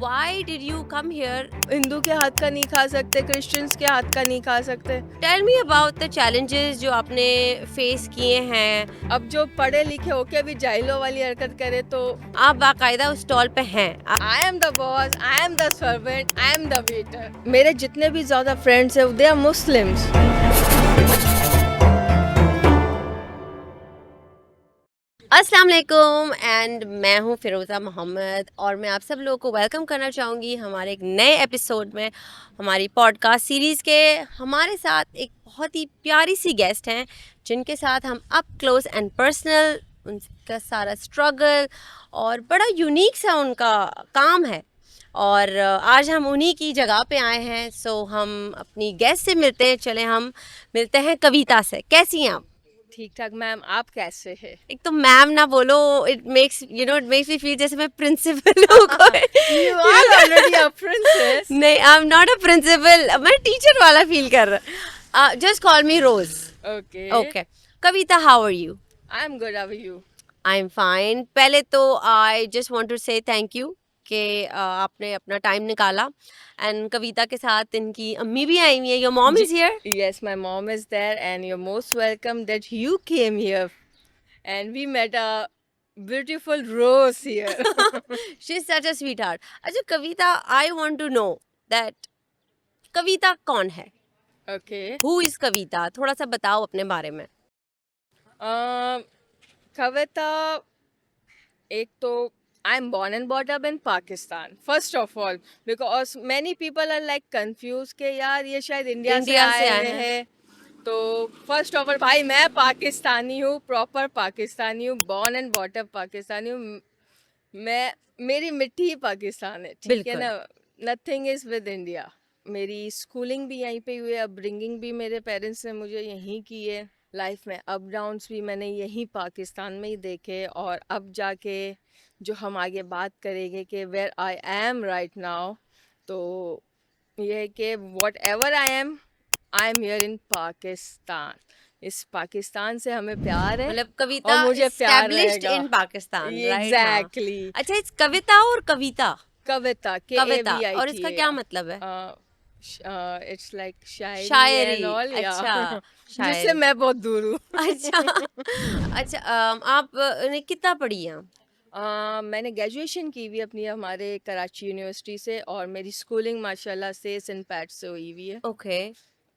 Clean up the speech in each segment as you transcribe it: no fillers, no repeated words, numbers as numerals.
Why did you come here? Hindu के हाथ का नहीं खा सकते, क्रिश्चियंस के हाथ का नहीं खा सकते। Tell me about the challenges जो आपने फेस किए हैं। अब जो पढ़े लिखे होके भी जाहिलों वाली हरकत करे तो आप बाकायदा उस स्टॉल पे हैं। आई am the boss, I am the servant, I am the waiter. मेरे जितने भी ज्यादा फ्रेंड्स हैं दे आर मुस्लिम्स। अस्सलाम वालेकुम एंड मैं हूँ फ़िरोज़ा मोहम्मद और मैं आप सब लोगों को वेलकम करना चाहूँगी हमारे एक नए एपिसोड में, हमारी पॉडकास्ट सीरीज़ के। हमारे साथ एक बहुत ही प्यारी सी गेस्ट हैं जिनके साथ हम अप क्लोज एंड पर्सनल उनका सारा स्ट्रगल और बड़ा यूनिक सा उनका काम है। और आज हम उन्हीं की जगह पे आए हैं। सो हम अपनी गेस्ट से मिलते हैं। चले हम मिलते हैं कविता से। कैसी हैं आप? ठीक ठाक मैम, आप कैसे हैं? एक तो मैम ना बोलो, इट मेक्स मी फील जैसे मैं प्रिंसिपल हूँ कोई। You are already a princess. नहीं, I am not a principal, मैं टीचर वाला फील कर रहा। Just call me Rose. Okay. Okay Kavita, how are you? I am good. How are you? I am fine. पहले तो I just want to say thank you कि आपने अपना time निकाला। एंड कविता के साथ इनकी अम्मी भी आई हुई है। Your mom is here? Yes, my mom is there, and you're most welcome that you came here, and we met a beautiful rose here. She is such a sweet heart. अच्छा Kavita, I want to know that Kavita कौन है? Okay. Who is Kavita? थोड़ा सा बताओ अपने बारे में। कविता, एक तो I'm born and brought up in Pakistan, first of all, because many people are like confused कि यार ये शायद इंडिया से आए हैं। तो फर्स्ट ऑफ ऑल भाई, मैं पाकिस्तानी हूँ, प्रॉपर पाकिस्तानी हूँ, born and bought up Pakistani हूँ। मैं, मेरी मिट्टी ही पाकिस्तान है, ठीक है ना। Nothing is with India. मेरी स्कूलिंग भी यहीं पे हुई है, अपब्रिंगिंग भी मेरे पेरेंट्स ने मुझे यहीं की है। लाइफ में अप डाउन्स भी मैंने यहीं पाकिस्तान में ही देखे। और अब जाके जो हम आगे बात करेंगे कि where I am right now, तो ये है कि whatever I am here in Pakistan. इस पाकिस्तान से हमें प्यार है, मतलब कविता और मुझे प्यार एस्टैब्लिश्ड रहेगा। इन पाकिस्तान, राइट? एग्जैक्टली। अच्छा, इस कविता और कविता, कविता, कविता KAVITA, और इसका क्या मतलब है? It's like Shayari Shayari. And all, या अच्छा, जिससे शायरी। मैं बहुत दूर हूँ। अच्छा अच्छा, आप ने कितना पढ़ी हैं? मैंने ग्रेजुएशन की हुई अपनी हमारे कराची यूनिवर्सिटी से, और मेरी स्कूलिंग माशाल्लाह से सेंट पैट से हुई हुई है। ओके।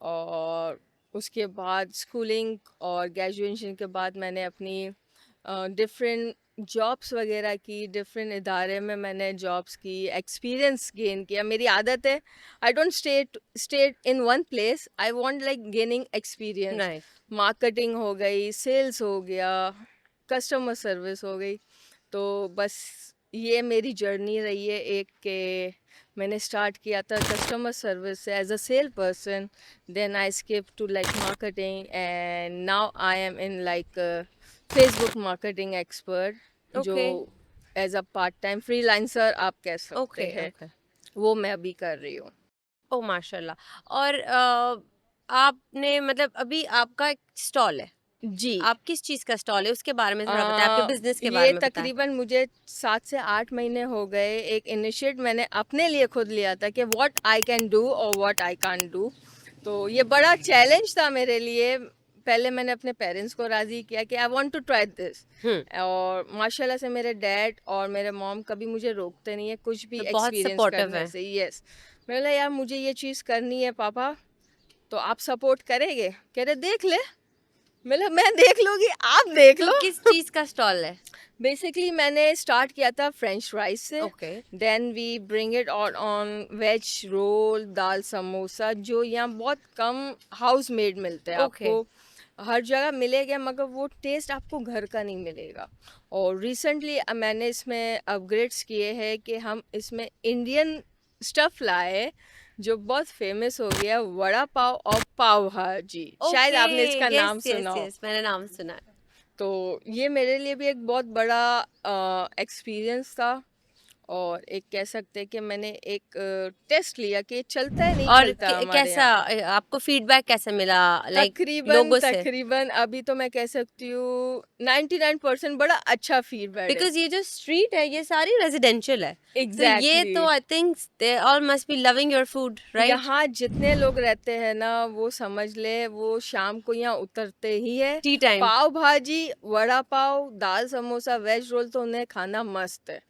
और उसके बाद स्कूलिंग और ग्रेजुएशन के बाद मैंने अपनी डिफरेंट जॉब्स वगैरह की, डिफरेंट इदारे में मैंने जॉब्स की, एक्सपीरियंस गेन किया। मेरी आदत है, I don't stay in one place, I want like gaining experience. Right. Marketing हो गई, सेल्स हो गया, कस्टमर सर्विस हो गई। तो बस ये मेरी जर्नी रही है एक के। मैंने स्टार्ट किया था कस्टमर सर्विस से as a sale person, then I skip to like marketing, and now I am in like Facebook marketing expert, जो okay as a part time freelancer आप कह सकते ओके हैं, ओके। वो मैं अभी कर रही हूँ। ओ माशाल्लाह। और आपने मतलब अभी आपका एक स्टॉल है। जी। आप किस चीज़ का स्टॉल है उसके बारे में थोड़ा बताएं, आपके बिजनेस के बारे ये में बताएं। तकरीबन मुझे 7 से 8 महीने हो गए। एक इनिशिएट मैंने अपने लिए खुद लिया था कि व्हाट आई कैन डू और व्हाट आई कांट डू। तो ये बड़ा चैलेंज था मेरे लिए। पहले मैंने अपने पेरेंट्स को राज़ी किया कि I want to try this, और माशाल्लाह से मेरे डैड और मेरे मॉम कभी मुझे रोकते नहीं है कुछ भी तो बहुत एक्सपीरियंस सपोर्टिव करने है। से। यस, मैंने बोला यार मुझे ये चीज़ करनी है पापा, तो आप सपोर्ट करेंगे? कह रहे देख ले। मैं देख लूँगी, आप देख तो लो। किस चीज़ का स्टॉल है? बेसिकली मैंने स्टार्ट किया था फ्रेंच फ्राइज से, okay. Then we bring it on veg roll, dal samosa, जो यहाँ बहुत कम हाउस मेड मिलते हैं। ओके। आपको हर जगह मिलेगा, मगर वो टेस्ट आपको घर का नहीं मिलेगा। और रिसेंटली मैंने इसमें अपग्रेड्स किए हैं कि हम इसमें इंडियन स्टफ़ लाए, जो बहुत फेमस हो गया, वड़ा पाव और पाव भाजी। शायद आपने इसका नाम सुना हो। मैंने नाम सुना है। तो ये मेरे लिए भी एक बहुत बड़ा एक्सपीरियंस था। और एक कह सकते हैं कि मैंने एक टेस्ट लिया कि ये चलता है नहीं और चलता हमारे कैसा यहाँ। आपको फीडबैक कैसा मिला लाइक तकरीबन लोगों से? तकरीबन अभी तो मैं कह सकती हूँ 99% बड़ा अच्छा फीडबैक है। बिकॉज ये जो स्ट्रीट है ये सारी रेजिडेंशियल है, तो ये तो exactly I think they all must be loving your food, right? यहाँ जितने लोग रहते हैं ना वो समझ ले वो शाम को यहाँ उतरते ही है। T time. Pav bhaji, vada pav, dal samosa, veg roll तो उन्हें खाना मस्त है।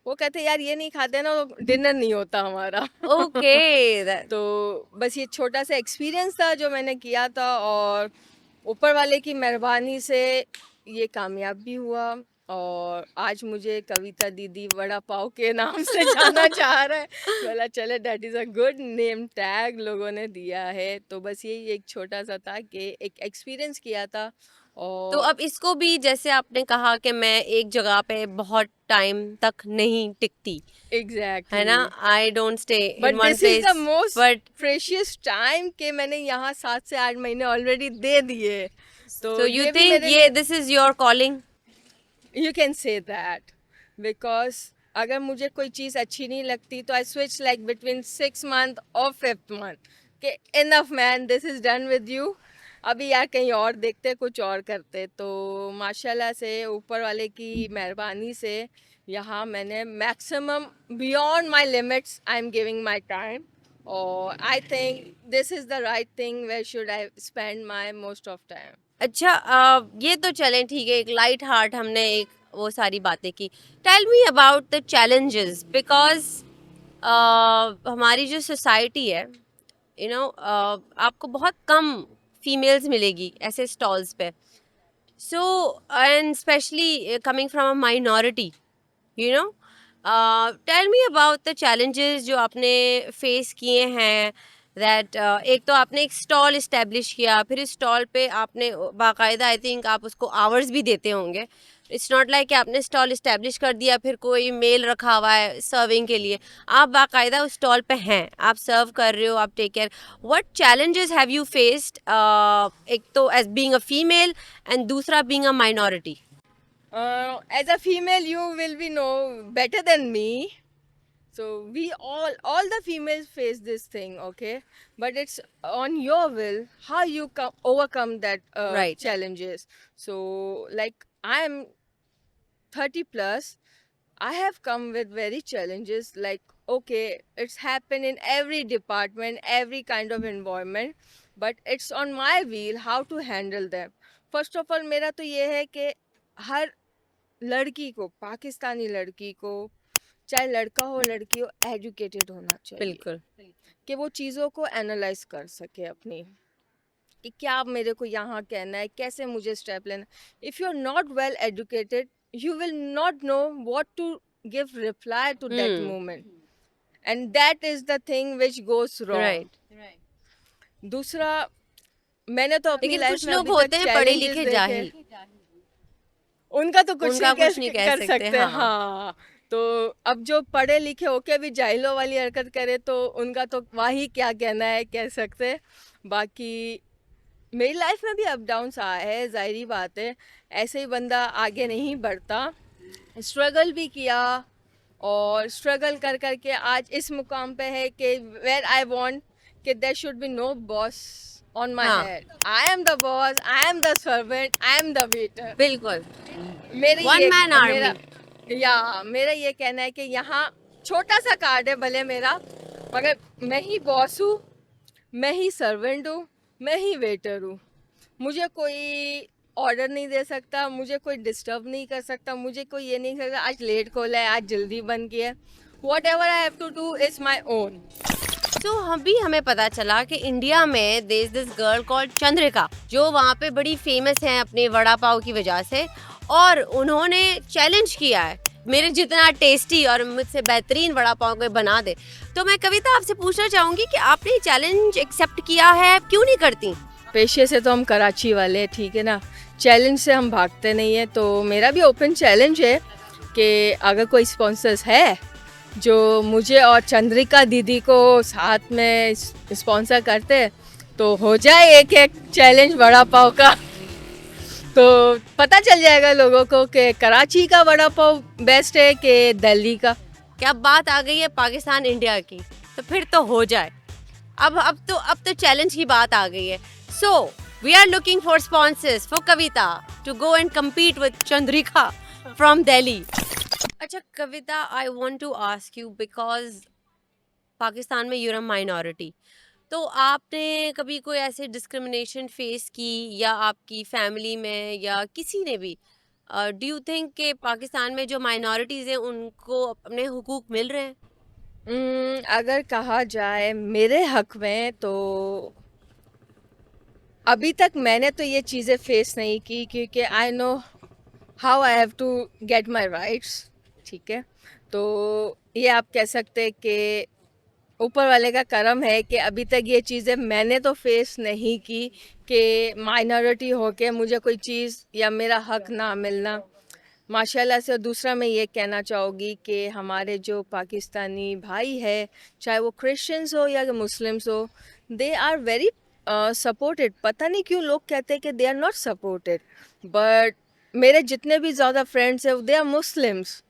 वो कहते यार ये नहीं खाते ना तो डिनर नहीं होता हमारा। ओके। तो बस ये छोटा सा एक्सपीरियंस था जो मैंने किया था, और ऊपर वाले की मेहरबानी से ये कामयाब भी हुआ। और आज मुझे कविता दीदी वड़ा पाव के नाम से जाना चाह रहा है। बोला चले that is a good name tag लोगों ने दिया है। तो बस यही एक छोटा सा था कि एक एक्सपीरियंस किया था। तो और अब इसको भी जैसे आपने कहा कि मैं एक जगह पे बहुत टाइम तक नहीं टिकती, है ना, exactly I don't stay but in one this is the place, most but precious time कि मैंने यहाँ 7 से 8 महीने ऑलरेडी दे दिए। सो तो यू ये भी थिंक मेरे ये लिए this is your calling? You can say that because अगर मुझे कोई चीज़ अच्छी नहीं लगती तो I switch like between 6 month और 5th मंथ कि enough man this is done with you. अभी यार कहीं और देखते कुछ और करते। तो माशाल्लाह से ऊपर वाले की मेहरबानी से यहाँ मैंने maximum beyond my limits I am giving my time. और I think this is the right thing where should I spend my most of time. अच्छा, ये तो चलें ठीक है, एक लाइट हार्ट हमने एक वो सारी बातें की। Tell me about the challenges, because हमारी जो सोसाइटी है, यू नो, आपको बहुत कम फीमेल्स मिलेगी ऐसे स्टॉल्स पे। So and specially coming from a minority, you know, tell me about the challenges जो आपने फेस किए हैं। दैट एक तो आपने एक स्टॉल इस्टेब्लिश किया, फिर इस स्टॉल पे आपने बाकायदा आई थिंक आप उसको आवर्स भी देते होंगे। इट्स नॉट लाइक कि आपने स्टॉल इस्टेब्लिश कर दिया फिर कोई मेल रखा हुआ है सर्विंग के लिए, आप बाकायदा उस स्टॉल पे हैं, आप सर्व कर रहे हो, आप take care. What challenges have you faced, एक तो as being a female and दूसरा being a minority? As a female, you will be know better than me. So we all the females face this thing, okay? But it's on your will how you overcome that Right. challenges. So like I am 30 plus, I have come with very challenges. Like okay, it's happened in every department, every kind of environment, but it's on my wheel how to handle them. First of all, मेरा तो ये है कि हर लड़की को, पाकिस्तानी लड़की को, चाहे लड़का हो लड़की हो, एजुकेटेड होना चाहिए बिल्कुल। कि वो चीज़ों को एनालाइज कर सके अपनी, कि क्या मेरे को यहाँ कहना है, कैसे मुझे स्टेप लेना। If you are not well educated you will not know what to give reply to that moment, and that is the thing which goes wrong. Right. दूसरा, मैंने तो अपनी लेकिन लाइफ कुछ में लोग अभी तक होते हैं पढ़े challenges लिखे देखे। जाहिल, उनका तो कुछ उनका नहीं कुछ नहीं कह कर सकते, सकते। हाँ। हाँ, तो अब जो पढ़े लिखे होके भी जाहिलों वाली हरकत करे तो उनका तो वही क्या कहना है, कह सकते। बाकी मेरी लाइफ में भी अप डाउन्स आए हैं, ज़ाहिरी बात है, ऐसे ही बंदा आगे नहीं बढ़ता। स्ट्रगल भी किया और स्ट्रगल कर कर के आज इस मुकाम पे है कि वेयर आई वांट कि there should be no boss on my हाँ। Head. I am the boss, I am the servant, I am the waiter. बिल्कुल। मेरे One ये man मेरा army. मेरा ये कहना है कि यहाँ छोटा सा कार्ड है भले मेरा, मगर मैं ही बॉस हूँ, मैं ही सर्वेंट हूँ, मैं ही वेटर हूँ। मुझे कोई ऑर्डर नहीं दे सकता, मुझे कोई डिस्टर्ब नहीं कर सकता, मुझे कोई ये नहीं कर सकता आज लेट खोला है, आज जल्दी बंद किया है। Whatever I have to do is my own. तो हमें पता चला कि इंडिया में there is this girl called Chandrika, जो वहाँ पे बड़ी फेमस है अपने वड़ा पाव की वजह से, और उन्होंने चैलेंज किया है मेरे जितना टेस्टी और मुझसे बेहतरीन वड़ा पाव कोई बना दे। तो मैं कविता आपसे पूछना चाहूँगी कि आपने ये चैलेंज एक्सेप्ट किया है, क्यों नहीं करती? पेशे से तो हम कराची वाले हैं, ठीक है ना, चैलेंज से हम भागते नहीं है। तो मेरा भी ओपन चैलेंज है कि अगर कोई स्पॉन्सर्स है जो मुझे और चंद्रिका दीदी को साथ में स्पॉन्सर करते तो हो जाए एक एक चैलेंज वड़ा पाव का, तो पता चल जाएगा लोगों को कि कराची का वड़ा पाव बेस्ट है कि दिल्ली का। कि अब बात आ गई है पाकिस्तान इंडिया की, तो फिर तो हो जाए। अब तो चैलेंज की बात आ गई है। So we are looking for sponsors for Kavita to go and compete with Chandrika from Delhi. अच्छा Kavita, I want to ask you, because Pakistan में यूर अ माइनॉरिटी, तो आपने कभी कोई ऐसे डिस्क्रिमिनेशन फेस की, या आपकी फैमिली में या किसी ने भी, डू यू थिंक कि पाकिस्तान में जो माइनॉरिटीज़ हैं उनको अपने हुकूक मिल रहे हैं? अगर कहा जाए मेरे हक में, तो अभी तक मैंने तो ये चीज़ें फेस नहीं की, क्योंकि I know how I have to get my rights. ठीक है, तो ये आप कह सकते हैं कि ऊपर वाले का करम है कि अभी तक ये चीज़ें मैंने तो फेस नहीं की कि माइनॉरिटी होके मुझे कोई चीज़ या मेरा हक ना मिलना, माशाल्लाह से। और दूसरा मैं ये कहना चाहूँगी कि हमारे जो पाकिस्तानी भाई है, चाहे वो क्रिश्चियंस हो या मुस्लिम्स हो, दे आर वेरी सपोर्टेड। पता नहीं क्यों लोग कहते हैं कि they are not supported, but मेरे जितने भी ज़्यादा फ्रेंड्स हैं they are Muslims.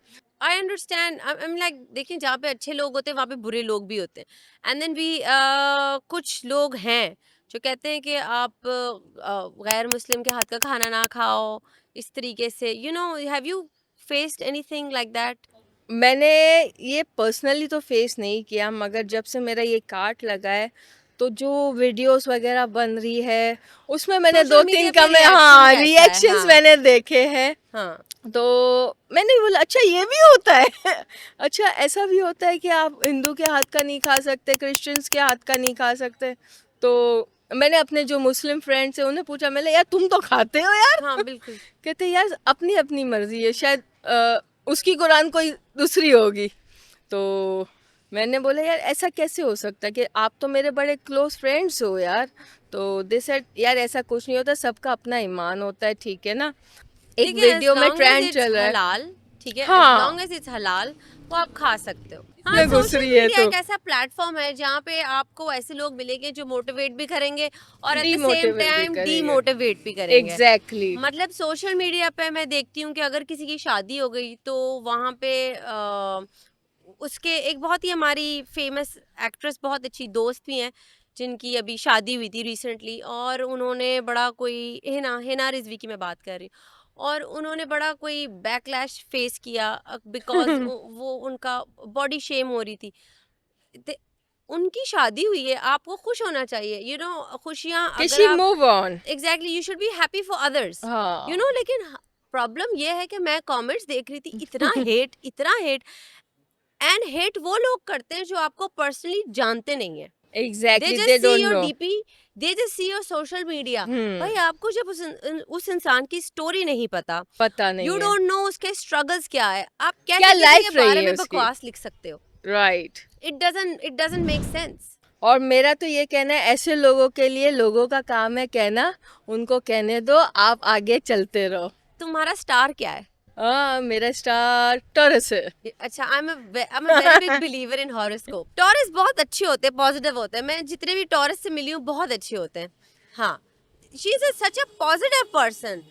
I understand, I am like, देखिए जहाँ पे अच्छे लोग होते हैं वहाँ पे बुरे लोग भी होते हैं, एंड देन भी कुछ लोग हैं जो कहते हैं कि आप गैर मुस्लिम के हाथ का खाना ना खाओ, इस तरीके से, you know, have you faced anything like that? मैंने ये पर्सनली तो फेस नहीं किया, मगर जब से मेरा ये कार्ड लगा है, तो जो वीडियोस वगैरह बन रही है उसमें मैंने सोशल दो मीडिया तीन पे कमें, रिएक्शन हाँ, रहता है, रिएक्शंस हाँ मैंने देखे हैं। हाँ। तो मैंने बोला अच्छा ये भी होता है अच्छा ऐसा भी होता है कि आप हिंदू के हाथ का नहीं खा सकते, क्रिश्चियंस के हाथ का नहीं खा सकते। तो मैंने अपने जो मुस्लिम फ्रेंड्स हैं उन्हें पूछा, मैंने यार तुम तो खाते हो यार हाँ बिल्कुल। कहते यार अपनी अपनी मर्जी है, शायद उसकी कुरान कोई दूसरी होगी। तो मैंने बोला यार ऐसा कैसे हो सकता है कि आप तो मेरे बड़े क्लोज फ्रेंड्स हो यार। तो दे सेड यार ऐसा कुछ नहीं होता, सबका अपना ईमान होता है, ठीक है ना। एक ठीक है, as वीडियो में long as ट्रेंड it's चल रहा है, हलाल, ठीक है, as long हाँ, as it's हलाल, वो आप खा सकते हो। हाँ, में घुस सोशल रही है मीडिया तो एक ऐसा प्लेटफॉर्म है जहाँ पे आपको ऐसे लोग मिलेंगे जो मोटिवेट भी करेंगे और एट द सेम डीमोटिवेट भी टाइम करेगा। डीमोटिवेट भी करेंगे। एग्जैक्टली। मतलब सोशल मीडिया पे मैं देखती हूँ कि अगर किसी की शादी हो गई तो वहाँ पे उसके एक बहुत ही हमारी फेमस एक्ट्रेस, बहुत अच्छी दोस्त भी हैं जिनकी अभी शादी हुई थी रिसेंटली, और उन्होंने बड़ा कोई, हिना हिना रिजवी की मैं बात कर रही हूँ, और उन्होंने बड़ा कोई बैकलैश फेस किया बिकॉज वो उनका बॉडी शेम हो रही थी। ते- उनकी शादी हुई है, आपको खुश होना चाहिए, यू नो, खुशियाँ कि अगर शी आप, move on. Exactly, you should be happy for others, you हाँ, नो। लेकिन प्रॉब्लम ये है कि मैं कमेंट्स देख रही थी, इतना हेट, इतना हेट, एंड हेट वो लोग करते हैं जो आपको पर्सनली जानते नहीं है। They exactly, they just see don't your know. DP, they just see your social media. हम्म, भाई आपको जब उस इंसान की स्टोरी नहीं पता, पता यू नहीं है डोंट नो उसके स्ट्रगल्स क्या है, आप क्या कैसे किसी के लाइफ रही बारे है में उसकी। बकवास लिख सकते हो? Right. It doesn't make sense. और मेरा तो ये कहना है ऐसे लोगों के लिए लोगों का काम है कहना, उनको कहने दो, आप आगे चलते रहो। तुम्हारा स्टार क्या है? हाँ, मेरा स्टार टॉरस है। अच्छा, I am a very big believer in horoscope. Taurus बहुत अच्छे होते हैं, पॉजिटिव होते हैं, मैं जितने भी टॉरस से मिली हूँ बहुत अच्छे होते हैं। हाँ, she is such a positive person.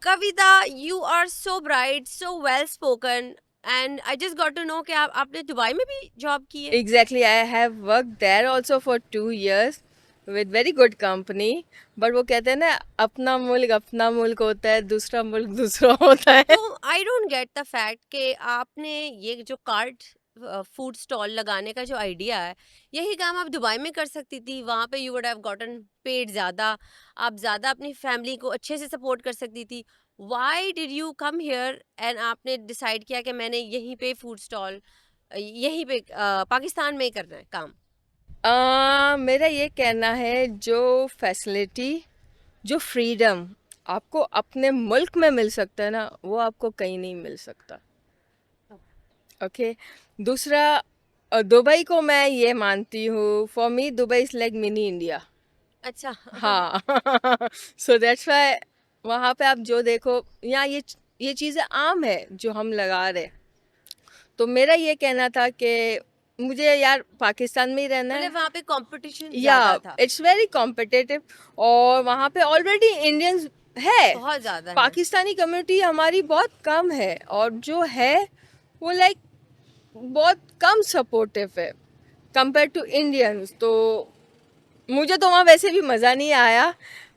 Kavita, you are so bright, so well spoken, and I just got to know कि आपने दुबई में भी जॉब की है। Exactly, I have work there also for 2 years with very good company. But वो कहते हैं ना, अपना मुल्क होता है, दूसरा मुल्क दूसरा होता है। तो I don't get the fact कि आपने ये जो कार्ट फूड स्टॉल लगाने का जो आइडिया है, यही काम आप दुबई में कर सकती थी, वहाँ पे you would have gotten paid ज़्यादा, आप ज़्यादा अपनी फैमिली को अच्छे से सपोर्ट कर सकती थी। Why did you come here and आपने डिसाइड किया कि मैंने यहीं पे फूड स्टॉल, यहीं पे पाकिस्तान में ही करना है काम? मेरा ये कहना है, जो फैसिलिटी, जो फ्रीडम आपको अपने मुल्क में मिल सकता है ना, वो आपको कहीं नहीं मिल सकता। ओके। दूसरा, दुबई को मैं ये मानती हूँ, for me Dubai is like mini India. अच्छा। हाँ सो दैट्स वाई वहाँ पे आप जो देखो, यहाँ ये चीज़ें आम है जो हम लगा रहे। तो मेरा ये कहना था कि मुझे यार पाकिस्तान में ही रहना है। मतलब वहाँ पे कंपटीशन या ज़्यादा था? इट्स वेरी कॉम्पिटिटिव, और वहाँ पे ऑलरेडी इंडियंस है। बहुत ज़्यादा है। पाकिस्तानी कम्युनिटी हमारी बहुत कम है, और जो है वो लाइक बहुत कम सपोर्टिव है कंपेयर टू इंडियंस। तो मुझे तो वहाँ वैसे भी मज़ा नहीं आया।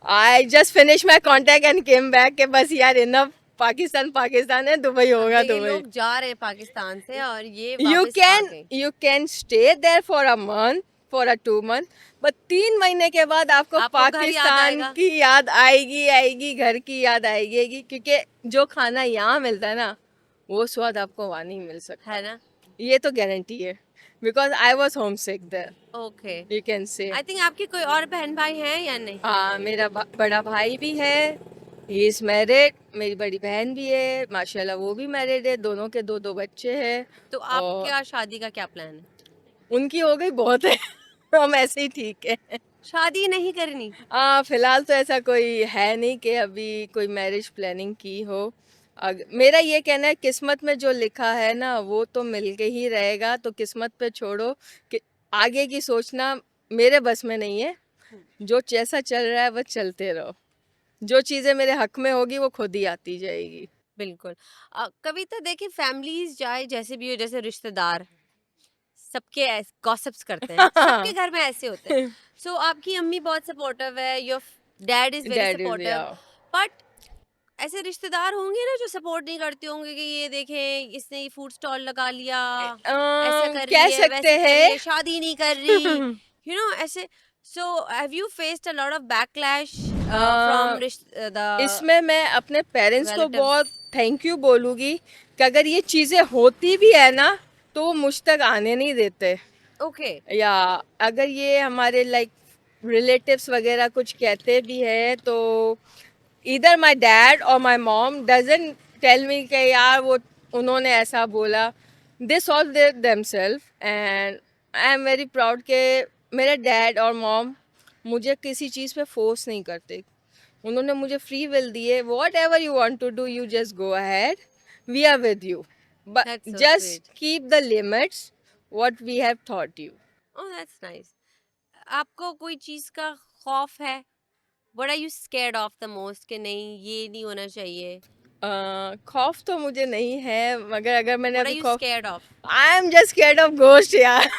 I just finish my contact and came back के बस यार इनफ, पाकिस्तान पाकिस्तान है, दुबई होगा ये दुबई। लोग जा रहे हैं पाकिस्तान से और ये यू वापस आ कैन गए। You can stay there for a month, for a 2 month, but 3 महीने के बाद आपको आपको घर याद पाकिस्तान आएगा। की याद आएगी आएगी, घर की याद आएगी, क्योंकि जो खाना यहाँ मिलता है ना वो स्वाद आपको वहाँ नहीं मिल सकता, है ना। ये तो गारंटी है, because I was homesick there, okay. You can say. I think आपके कोई और बहन भाई हैं या नहीं? हाँ, मेरा बड़ा भाई भी है, ही इज मैरिड, मेरी बड़ी बहन भी है माशाल्लाह, वो भी मैरिड है, दोनों के दो दो बच्चे हैं। तो और आपका शादी का क्या प्लान है? उनकी हो गई बहुत है हम ऐसे ही ठीक है। शादी नहीं करनी? फिलहाल तो ऐसा कोई है नहीं कि अभी कोई मैरिज प्लानिंग की हो। मेरा ये कहना है किस्मत में जो लिखा है ना वो तो मिल के ही रहेगा, तो किस्मत पे छोड़ो कि आगे की सोचना मेरे बस में नहीं है। जो जैसा चल रहा है वो चलते रहो, जो चीज़ें मेरे हक में होगी वो खुद ही आती जाएगी। बिल्कुल। कविता देखिए, फैमिलीज चाहे जैसे भी हो, जैसे रिश्तेदार सबके गॉसिप्स करते हैं, सबके घर में ऐसे होते हैं। सो आपकी अम्मी बहुत सपोर्टिव है, your dad is very dad is, supportive, but ऐसे रिश्तेदार होंगे ना जो सपोर्ट नहीं करते होंगे कि ये देखें इसने फूड स्टॉल लगा लिया, ऐसा कर कह रही है, सकते वैसे कर रही है, हैं। शादी नहीं कर रही, यू नो ऐसे। So have you faced a lot of backlash from the इसमें मैं अपने पेरेंट्स को रिलेटिव्स? बहुत थैंक यू बोलूँगी कि अगर ये चीज़ें होती भी है ना तो वो मुझ तक आने नहीं देते, ओके। या अगर ये हमारे लाइक रिलेटिव्स वगैरह कुछ कहते भी है तो इधर माय डैड और my mom doesn't tell me कि यार वो उन्होंने ऐसा बोला, they solve their themselves, and I am very proud के मेरे डैड और मॉम मुझे किसी चीज़ पे फोर्स नहीं करते, उन्होंने मुझे फ्री विल दी है, whatever you want to do you just go ahead, we are with you, but that's so just sweet. Keep the limits what we have thought you. Oh that's nice. आपको कोई चीज का खौफ है? What are you scared of the most कि नहीं ये नहीं होना चाहिए? खौफ तो मुझे नहीं है, मगर अगर मैंने व्हाट आर अभी यू खौफ, scared of? I am just scared of ghost यार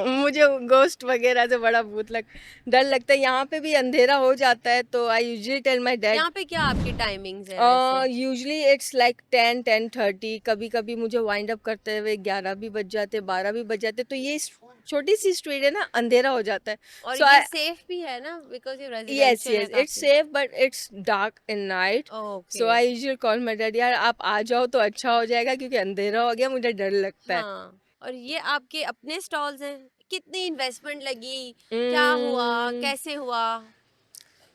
मुझे गोस्ट वगैरह से बड़ा डर लगता है, यहाँ पे भी अंधेरा हो जाता है तो I usually tell my dad, यहाँ पे क्या आपकी टाइमिंग्स है वैसे? यूजली इट्स लाइक 10-10:30, कभी कभी मुझे वाइंड अप करते हुए 11 भी बज जाते, 12 भी बज जाते, तो ये छोटी सी स्ट्रीट है ना, अंधेरा हो जाता है, और सो ये सेफ भी है ना, बिकॉज ये yes रेजिडेंशियल है yes it's काफी। safe but it's dark in night, so okay. I usually call my dad, यार आप आ जाओ तो अच्छा हो जाएगा क्योंकि अंधेरा हो गया, मुझे डर लगता है। हाँ, और ये आपके अपने स्टॉल्स हैं? कितनी इन्वेस्टमेंट लगी? क्या हुआ? Hmm, कैसे हुआ?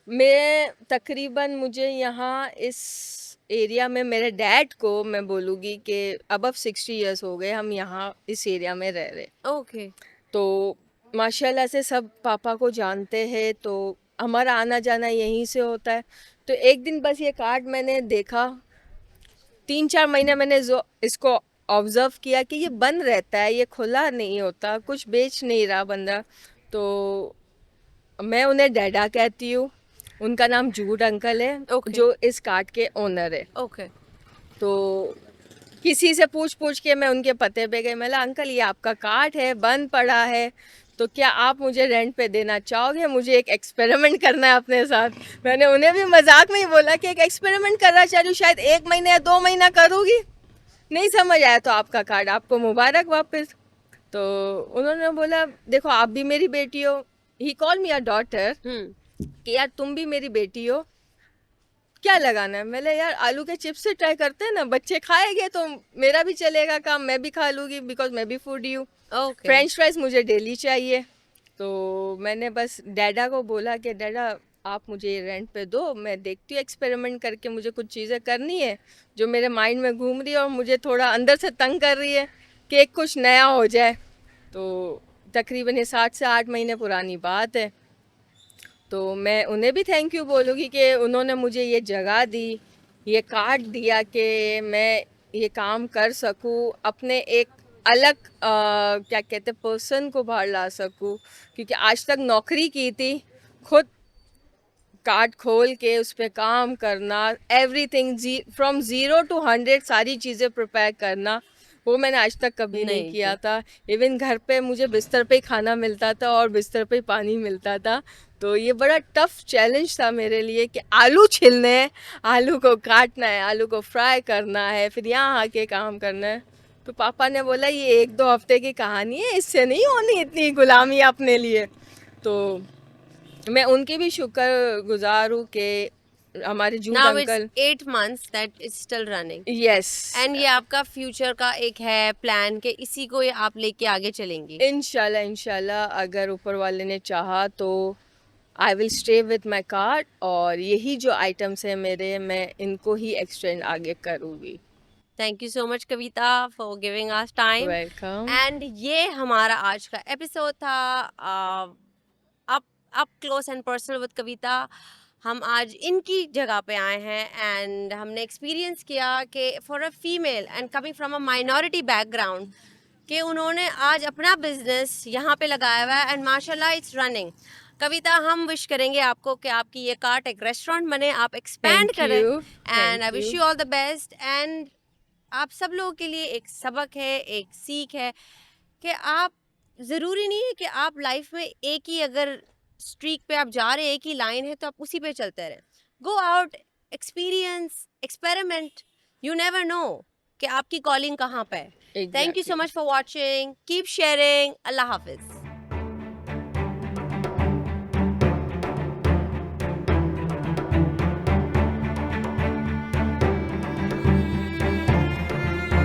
मैं तकरीबन मुझे यहाँ इस एरिया में मेरे डैड को मैं बोलूँगी कि अबव 60 ईयर्स हो गए हम यहाँ इस एरिया में रह रहे, ओके। तो माशाल्लाह से सब पापा को जानते हैं, तो हमारा आना जाना यहीं से होता है। तो एक दिन बस ये कार्ड मैंने देखा, 3-4 महीने मैंने जो इसको ऑब्जर्व किया कि ये बंद रहता है, ये खुला नहीं होता, कुछ बेच नहीं रहा बंदा, तो मैं उन्हें डैडा कहती हूँ, उनका नाम जूड अंकल है, Okay. जो इस कार्ड के ओनर है। ओके। तो किसी से पूछ पूछ के मैं उनके पते पे गई, मैं अंकल ये आपका कार्ट है, बंद पड़ा है, तो क्या आप मुझे रेंट पे देना चाहोगे, मुझे एक एक्सपेरिमेंट करना है अपने साथ। मैंने उन्हें भी मजाक में ही बोला कि एक एक्सपेरिमेंट करना चाह रही हूँ, शायद 1 महीने या 2 महीना करूँगी, नहीं समझ आया तो आपका कार्ड आपको मुबारक वापस। तो उन्होंने बोला देखो आप भी मेरी बेटी हो, ही कॉल मी अ डॉटर, कि यार तुम भी मेरी बेटी हो, क्या लगाना है। मैंने यार आलू के चिप्स से ट्राई करते हैं ना, बच्चे खाएंगे तो मेरा भी चलेगा काम, मैं भी खा लूँगी बिकॉज मैं भी फूडी हूँ। ओके। फ्रेंच फ्राइज मुझे डेली चाहिए, तो मैंने बस डैडा को बोला कि डैडा आप मुझे रेंट पे दो, मैं देखती हूँ एक्सपेरिमेंट करके, मुझे कुछ चीज़ें करनी है जो मेरे माइंड में घूम रही है और मुझे थोड़ा अंदर से तंग कर रही है कि कुछ नया हो जाए। तो तकरीबन ये 7 से 8 महीने पुरानी बात है। तो मैं उन्हें भी थैंक यू बोलूँगी कि उन्होंने मुझे ये जगह दी, ये कार्ड दिया कि मैं ये काम कर सकूँ, अपने एक अलग क्या कहते हैं पर्सन को बाहर ला सकूँ, क्योंकि आज तक नौकरी की थी, खुद कार्ड खोल के उस पर काम करना, एवरीथिंग फ्रॉम 0 to 100 सारी चीज़ें प्रिपेयर करना, वो मैंने आज तक कभी नहीं नहीं किया था। इवन घर पे मुझे बिस्तर पे ही खाना मिलता था और बिस्तर पे ही पानी मिलता था। तो ये बड़ा टफ चैलेंज था मेरे लिए कि आलू छीलने हैं, आलू को काटना है, आलू को फ्राई करना है, फिर यहाँ आके काम करना है। तो पापा ने बोला ये 1-2 हफ्ते की कहानी है, इससे नहीं होनी इतनी गुलामी अपने लिए। तो मैं उनके भी शुक्रगुजार हूँ कि हमारे jute now it's uncle 8 months that is still running, yes and ये आपका फ्यूचर का एक है प्लान कि इसी को ये आप लेके आगे चलेंगी। इंशाल्लाह इंशाल्लाह अगर ऊपर वाले ने चाहा तो I will stay with my card, और यही जो आइटम्स है मेरे, मैं इनको ही एक्सटेंड आगे करूँगी। Thank you so much Kavita for giving us time. Welcome. And ये हमारा आज का एपिसोड था up up close and personal with Kavita. हम आज इनकी जगह पे आए हैं एंड हमने एक्सपीरियंस किया कि for a female and coming from a minority background कि उन्होंने आज अपना बिजनेस यहाँ पे लगाया हुआ है एंड माशाल्लाह इट्स रनिंग। कविता, हम विश करेंगे आपको कि आपकी ये कार्ट एक रेस्टोरेंट बने, आप एक्सपैंड थैंक करें, you. And I thank wish you. You all the best. And आप सब लोगों के लिए एक सबक है, एक सीख है कि आप ज़रूरी नहीं है कि आप लाइफ में एक ही अगर स्ट्रीक पे आप जा रहे हैं, एक ही लाइन है तो आप उसी पे चलते रहें। Go out, experience, experiment, you never know कि आपकी कॉलिंग कहाँ पे है। Thank you so exactly. Much for watching, keep sharing, अल्लाह हाफिज़।